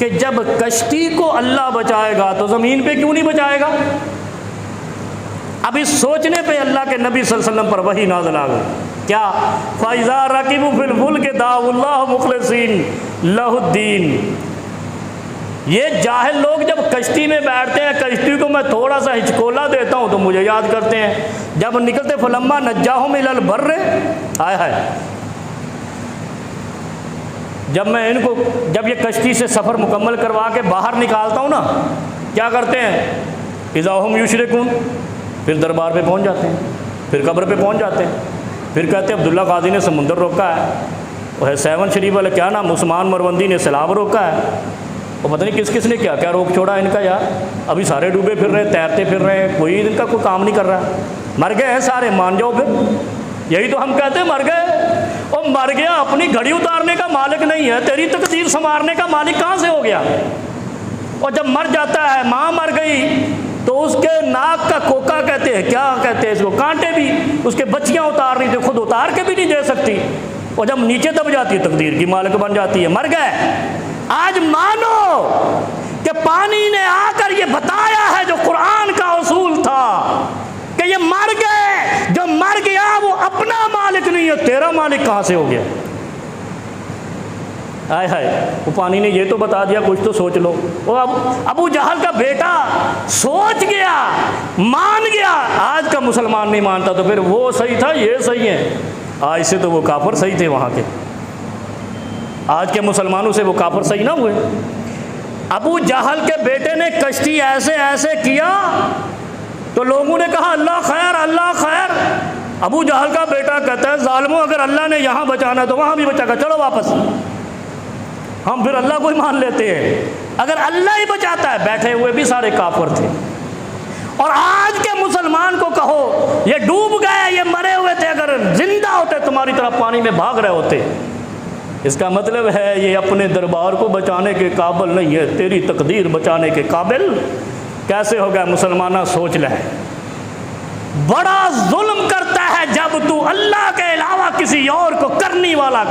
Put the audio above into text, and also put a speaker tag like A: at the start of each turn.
A: کہ جب کشتی کو اللہ بچائے گا تو زمین پہ کیوں نہیں بچائے گا؟ اب اس سوچنے پہ اللہ کے نبی صلی اللہ علیہ وسلم پر وحی نازل آ گئی، کیا؟ فَإِذَا رَكِبُوا فِي الْفُلْكِ دَعَوُا اللَّهَ مُخْلِصِينَ لَهُ الدِّينَ۔ یہ جاہل لوگ جب کشتی میں بیٹھتے ہیں، کشتی کو میں تھوڑا سا ہچکولا دیتا ہوں تو مجھے یاد کرتے ہیں، جب نکلتے فلما نجاہم الی البر، ہائے ہائے، جب میں ان کو جب یہ کشتی سے سفر مکمل کروا کے باہر نکالتا ہوں نا، کیا کرتے ہیں؟ اذا ہم یشرکون، پھر دربار پہ پہنچ جاتے ہیں، پھر قبر پہ پہنچ جاتے ہیں، پھر کہتے ہیں عبداللہ قاضی نے سمندر روکا ہے، وہ ہے 7 شریف والے کیا نام، عثمان مروندی نے سیلاب روکا ہے، وہ پتہ نہیں کس کس نے کیا کیا روک چھوڑا ان کا یار، ابھی سارے ڈوبے پھر رہے ہیں، تیرتے پھر رہے ہیں، کوئی ان کا کوئی کام نہیں کر رہا، مر گئے ہیں سارے، مان جاؤ پھر، یہی تو ہم کہتے ہیں مر گئے، اور مر گیا اپنی گھڑی اتارنے کا مالک نہیں ہے، تیری تقدیر سنوارنے کا مالک کہاں سے ہو گیا؟ اور جب مر جاتا ہے، ماں مر گئی تو اس کے ناک کا کوکا کہتے ہیں، کیا کہتے ہیں اس کو، کانٹے بھی اس کے بچیاں اتار رہی تھی، خود اتار کے بھی نہیں دے سکتی، اور جب نیچے دب جاتی ہے تقدیر کی مالک بن جاتی ہے، مر گئے۔ آج مانو کہ پانی نے آ کر یہ بتایا ہے جو قرآن کا اصول تھا کہ یہ مر گئے، جو مر گیا وہ اپنا مالک نہیں ہے، تیرا مالک کہاں سے ہو گیا؟ ہائے ہائے، وہ پانی نے یہ تو بتا دیا، کچھ تو سوچ لو۔ وہ ابو جہل کا بیٹا سوچ گیا، مان گیا، آج کا مسلمان نہیں مانتا، تو پھر وہ صحیح تھا یہ صحیح ہے، آج سے تو وہ کافر صحیح تھے وہاں کے، آج کے مسلمانوں سے وہ کافر صحیح نہ ہوئے۔ ابو جہل کے بیٹے نے کشتی ایسے ایسے کیا تو لوگوں نے کہا اللہ خیر اللہ خیر، ابو جہل کا بیٹا کہتا ہے ظالموں اگر اللہ نے یہاں بچانا ہے تو وہاں بھی بچا کر چلو واپس، ہم پھر اللہ کو ہی مان لیتے ہیں، اگر اللہ ہی بچاتا ہے، بیٹھے ہوئے بھی سارے کافر تھے۔ اور آج کے مسلمان کو کہو یہ ڈوب گئے، یہ مرے ہوئے تھے، اگر زندہ ہوتے تمہاری طرف پانی میں بھاگ رہے ہوتے، اس کا مطلب ہے یہ اپنے دربار کو بچانے کے قابل نہیں ہے، تیری تقدیر بچانے کے قابل کیسے ہو گیا؟ مسلمانہ سوچ لے، بڑا ظلم کرتا ہے جب تو اللہ کے علاوہ کسی اور کو کرنے والا